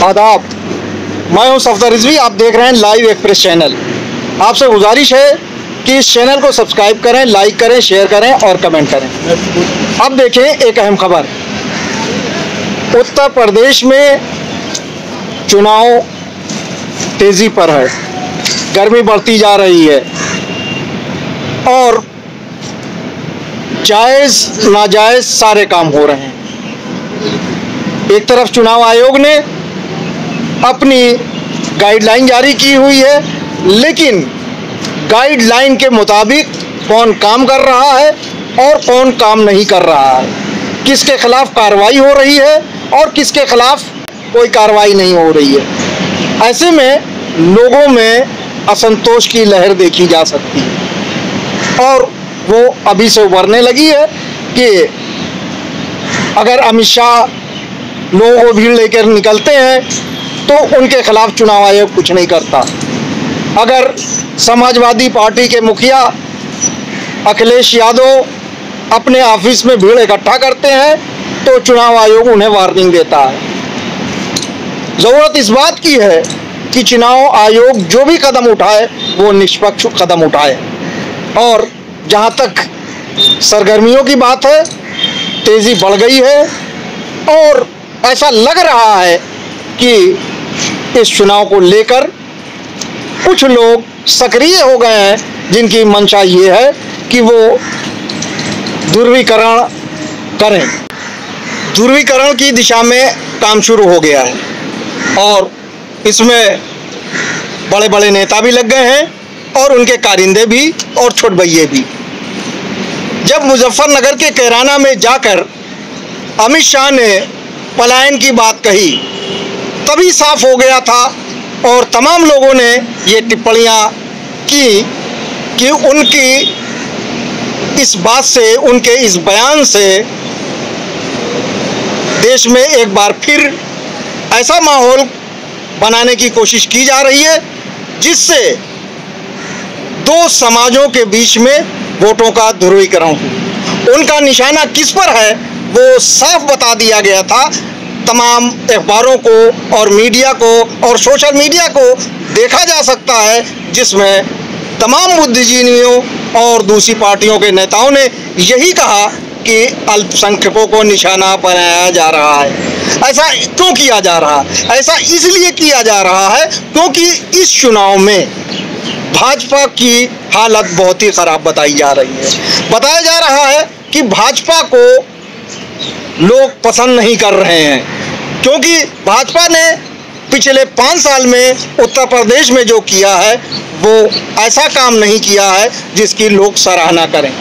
आदाब, मैं हूं सफदर रिजवी। आप देख रहे हैं लाइव एक्सप्रेस चैनल। आपसे गुजारिश है कि इस चैनल को सब्सक्राइब करें, लाइक करें, शेयर करें और कमेंट करें। अब देखें एक अहम खबर। उत्तर प्रदेश में चुनाव तेजी पर है, गर्मी बढ़ती जा रही है और जायज़ नाजायज़ सारे काम हो रहे हैं। एक तरफ चुनाव आयोग ने अपनी गाइडलाइन जारी की हुई है, लेकिन गाइडलाइन के मुताबिक कौन काम कर रहा है और कौन काम नहीं कर रहा है, किसके खिलाफ कार्रवाई हो रही है और किसके खिलाफ कोई कार्रवाई नहीं हो रही है। ऐसे में लोगों में असंतोष की लहर देखी जा सकती है और वो अभी से उभरने लगी है कि अगर अमित शाह लोगों को भीड़ लेकर निकलते हैं तो उनके खिलाफ चुनाव आयोग कुछ नहीं करता। अगर समाजवादी पार्टी के मुखिया अखिलेश यादव अपने ऑफिस में भीड़ इकट्ठा करते हैं तो चुनाव आयोग उन्हें वार्निंग देता है। ज़रूरत इस बात की है कि चुनाव आयोग जो भी कदम उठाए वो निष्पक्ष कदम उठाए। और जहाँ तक सरगर्मियों की बात है, तेज़ी बढ़ गई है और ऐसा लग रहा है कि इस चुनाव को लेकर कुछ लोग सक्रिय हो गए हैं, जिनकी मंशा ये है कि वो ध्रुवीकरण करें। ध्रुवीकरण की दिशा में काम शुरू हो गया है और इसमें बड़े बड़े नेता भी लग गए हैं और उनके कारिंदे भी और छोटभैये भी। जब मुजफ्फरनगर के कैराना में जाकर अमित शाह ने पलायन की बात कही, तभी साफ हो गया था और तमाम लोगों ने ये टिप्पणियाँ की कि उनकी इस बात से, उनके इस बयान से देश में एक बार फिर ऐसा माहौल बनाने की कोशिश की जा रही है जिससे दो समाजों के बीच में वोटों का ध्रुवीकरण हो। उनका निशाना किस पर है वो साफ बता दिया गया था। तमाम अखबारों को और मीडिया को और सोशल मीडिया को देखा जा सकता है, जिसमें तमाम बुद्धिजीवियों और दूसरी पार्टियों के नेताओं ने यही कहा कि अल्पसंख्यकों को निशाना बनाया जा रहा है। ऐसा क्यों किया जा रहा है? ऐसा इसलिए किया जा रहा है क्योंकि इस चुनाव में भाजपा की हालत बहुत ही ख़राब बताई जा रही है। बताया जा रहा है कि भाजपा को लोग पसंद नहीं कर रहे हैं क्योंकि भाजपा ने पिछले 5 साल में उत्तर प्रदेश में जो किया है वो ऐसा काम नहीं किया है जिसकी लोग सराहना करें।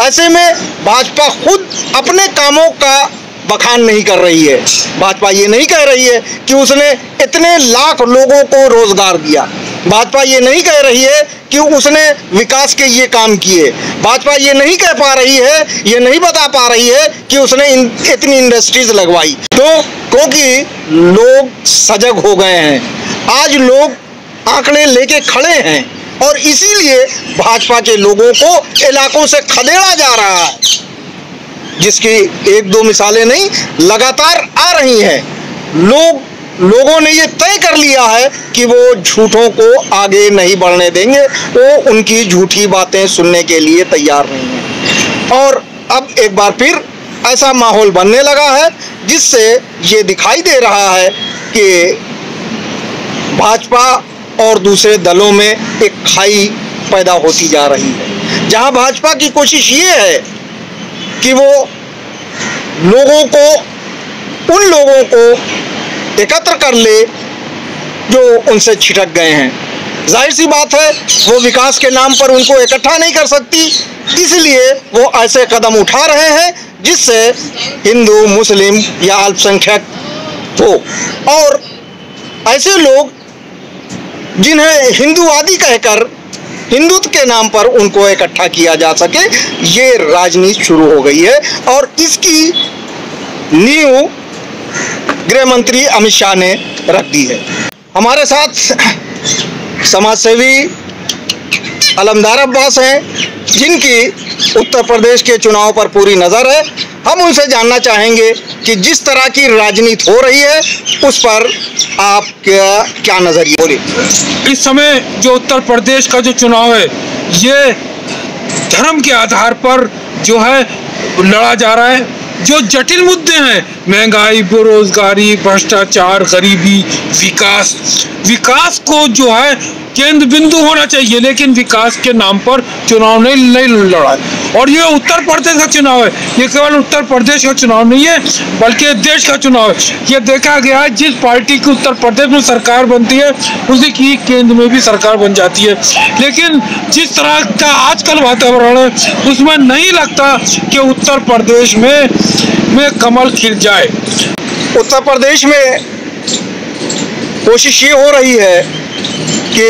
ऐसे में भाजपा खुद अपने कामों का बखान नहीं कर रही है। भाजपा ये नहीं कह रही है कि उसने इतने लाख लोगों को रोजगार दिया। भाजपा ये नहीं कह रही है कि उसने विकास के ये काम किए। भाजपा ये नहीं कह पा रही है, ये नहीं बता पा रही है कि उसने इतनी इंडस्ट्रीज लगवाई। तो क्योंकि लोग सजग हो गए हैं, आज लोग आंकड़े लेके खड़े हैं और इसीलिए भाजपा के लोगों को इलाकों से खदेड़ा जा रहा है, जिसकी 1-2 मिसालें नहीं लगातार आ रही हैं। लोगों ने ये तय कर लिया है कि वो झूठों को आगे नहीं बढ़ने देंगे, वो उनकी झूठी बातें सुनने के लिए तैयार नहीं हैं। और अब एक बार फिर ऐसा माहौल बनने लगा है जिससे ये दिखाई दे रहा है कि भाजपा और दूसरे दलों में एक खाई पैदा होती जा रही है, जहां भाजपा की कोशिश ये है कि वो उन लोगों को एकत्र कर ले जो उनसे छिटक गए हैं। जाहिर सी बात है वो विकास के नाम पर उनको इकट्ठा नहीं कर सकती, इसलिए वो ऐसे कदम उठा रहे हैं जिससे हिंदू, मुस्लिम या अल्पसंख्यक हो और ऐसे लोग जिन्हें हिंदूवादी कहकर हिंदुत्व के नाम पर उनको इकट्ठा किया जा सके, ये राजनीति शुरू हो गई है और इसकी नींव गृह मंत्री अमित शाह ने रख दी है। हमारे साथ समाजसेवी अलमदार अब्बास हैं, जिनकी उत्तर प्रदेश के चुनाव पर पूरी नज़र है। हम उनसे जानना चाहेंगे कि जिस तरह की राजनीति हो रही है उस पर आप क्या नजरिया। बोलिए। इस समय जो उत्तर प्रदेश का जो चुनाव है ये धर्म के आधार पर जो है लड़ा जा रहा है। जो जटिल मुद्दे हैं, महंगाई, बेरोजगारी, भ्रष्टाचार, गरीबी, विकास को जो है केंद्र बिंदु होना चाहिए, लेकिन विकास के नाम पर चुनाव नहीं लड़ा है। और ये उत्तर प्रदेश का चुनाव है, ये केवल उत्तर प्रदेश का चुनाव नहीं है बल्कि देश का चुनाव है। ये देखा गया है जिस पार्टी की उत्तर प्रदेश में सरकार बनती है उसी की केंद्र में भी सरकार बन जाती है। लेकिन जिस तरह का आजकल वातावरण है उसमें नहीं लगता कि उत्तर प्रदेश में कमल खिल जाए। उत्तर प्रदेश में कोशिश ये हो रही है कि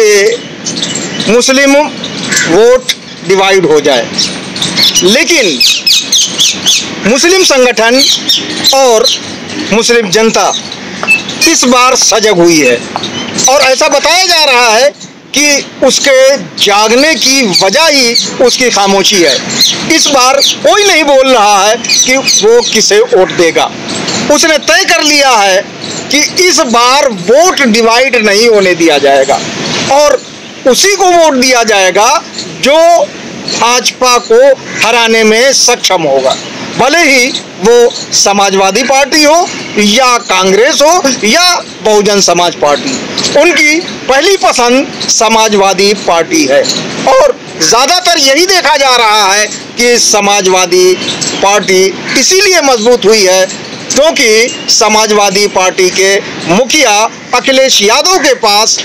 मुस्लिम वोट डिवाइड हो जाए, लेकिन मुस्लिम संगठन और मुस्लिम जनता इस बार सजग हुई है और ऐसा बताया जा रहा है कि उसके जागने की वजह ही उसकी खामोशी है। इस बार कोई नहीं बोल रहा है कि वो किसे वोट देगा। उसने तय कर लिया है कि इस बार वोट डिवाइड नहीं होने दिया जाएगा और उसी को वोट दिया जाएगा जो भाजपा को हराने में सक्षम होगा, भले ही वो समाजवादी पार्टी हो या कांग्रेस हो या बहुजन समाज पार्टी। उनकी पहली पसंद समाजवादी पार्टी है और ज़्यादातर यही देखा जा रहा है कि समाजवादी पार्टी इसीलिए मजबूत हुई है क्योंकि समाजवादी पार्टी के मुखिया अखिलेश यादव के पास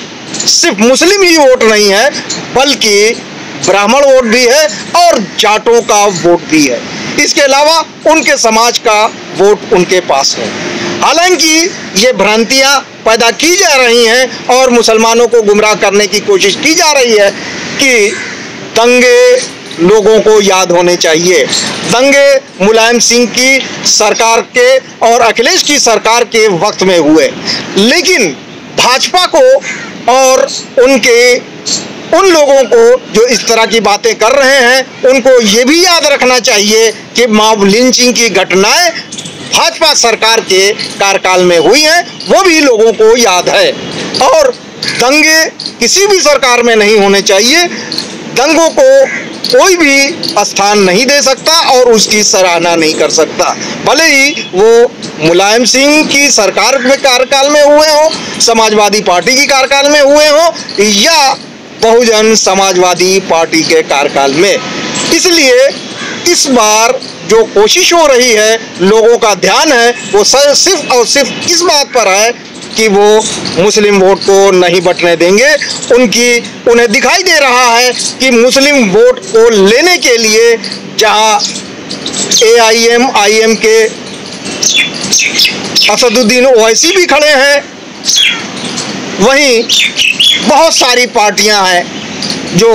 सिर्फ मुस्लिम ही वोट नहीं है बल्कि ब्राह्मण वोट भी है और जाटों का वोट भी है। इसके अलावा उनके समाज का वोट उनके पास है। हालांकि ये भ्रांतियां पैदा की जा रही हैं और मुसलमानों को गुमराह करने की कोशिश की जा रही है कि दंगे लोगों को याद होने चाहिए। दंगे मुलायम सिंह की सरकार के और अखिलेश की सरकार के वक्त में हुए, लेकिन भाजपा को और उन लोगों को जो इस तरह की बातें कर रहे हैं उनको ये भी याद रखना चाहिए कि मॉब लिंचिंग की घटनाएं भाजपा सरकार के कार्यकाल में हुई हैं, वो भी लोगों को याद है। और दंगे किसी भी सरकार में नहीं होने चाहिए। दंगों को कोई भी स्थान नहीं दे सकता और उसकी सराहना नहीं कर सकता, भले ही वो मुलायम सिंह की सरकार के कार्यकाल में हुए हो, समाजवादी पार्टी की कार्यकाल में हुए हो या बहुजन समाजवादी पार्टी के कार्यकाल में। इसलिए इस बार जो कोशिश हो रही है, लोगों का ध्यान है वो सिर्फ और सिर्फ इस बात पर है कि वो मुस्लिम वोट को नहीं बंटने देंगे। उन्हें दिखाई दे रहा है कि मुस्लिम वोट को लेने के लिए जहां AIM के असदुद्दीन ओवैसी भी खड़े हैं, वहीं बहुत सारी पार्टियां हैं जो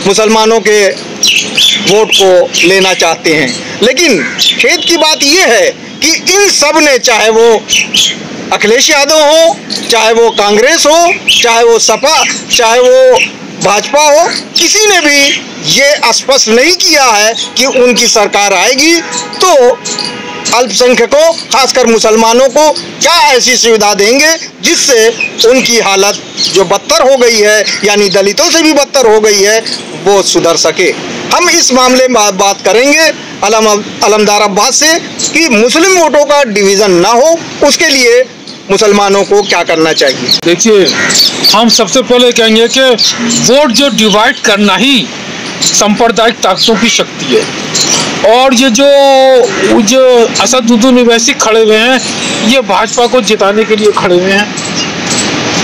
मुसलमानों के वोट को लेना चाहते हैं। लेकिन खेद की बात यह है कि इन सब ने, चाहे वो अखिलेश यादव हो, चाहे वो कांग्रेस हो, चाहे वो सपा, चाहे वो भाजपा हो, किसी ने भी ये स्पष्ट नहीं किया है कि उनकी सरकार आएगी तो अल्पसंख्यकों खासकर मुसलमानों को क्या ऐसी सुविधा देंगे जिससे उनकी हालत जो बदतर हो गई है, यानी दलितों से भी बदतर हो गई है, वो सुधर सके। हम इस मामले में बात करेंगे अलमदार अब्बास से कि मुस्लिम वोटों का डिवीज़न ना हो, उसके लिए मुसलमानों को क्या करना चाहिए। देखिए, हम सबसे पहले कहेंगे कि वोट जो डिवाइड करना ही सांप्रदायिक ताकतों की शक्ति है और ये जो असदुद्दीन ओवैसी खड़े हुए हैं ये भाजपा को जिताने के लिए खड़े हुए हैं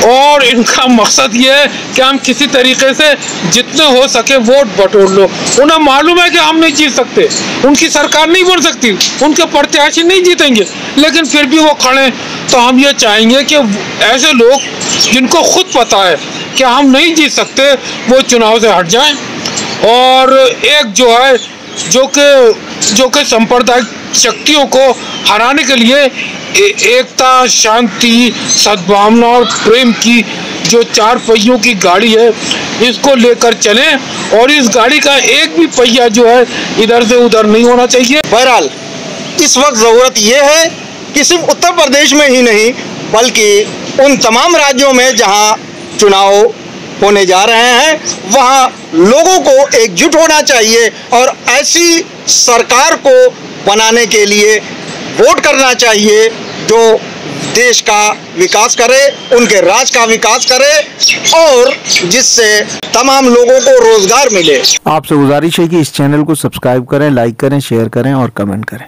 और इनका मकसद ये है कि हम किसी तरीके से जितने हो सके वोट बटोर लो। उन्हें मालूम है कि हम नहीं जीत सकते, उनकी सरकार नहीं बन सकती, उनके प्रत्याशी नहीं जीतेंगे, लेकिन फिर भी वो खड़े। तो हम ये चाहेंगे कि ऐसे लोग जिनको खुद पता है कि हम नहीं जीत सकते वो चुनाव से हट जाएं और एक जो है जो कि सांप्रदायिक शक्तियों को हराने के लिए एकता, शांति, सद्भावना और प्रेम की जो 4 पहियों की गाड़ी है इसको लेकर चलें और इस गाड़ी का एक भी पहिया जो है इधर से उधर नहीं होना चाहिए। बहरहाल इस वक्त ज़रूरत ये है कि सिर्फ उत्तर प्रदेश में ही नहीं बल्कि उन तमाम राज्यों में जहां चुनाव होने जा रहे हैं वहां लोगों को एकजुट होना चाहिए और ऐसी सरकार को बनाने के लिए वोट करना चाहिए जो देश का विकास करे, उनके राज्य का विकास करे और जिससे तमाम लोगों को रोजगार मिले। आपसे गुजारिश है कि इस चैनल को सब्सक्राइब करें, लाइक करें, शेयर करें और कमेंट करें।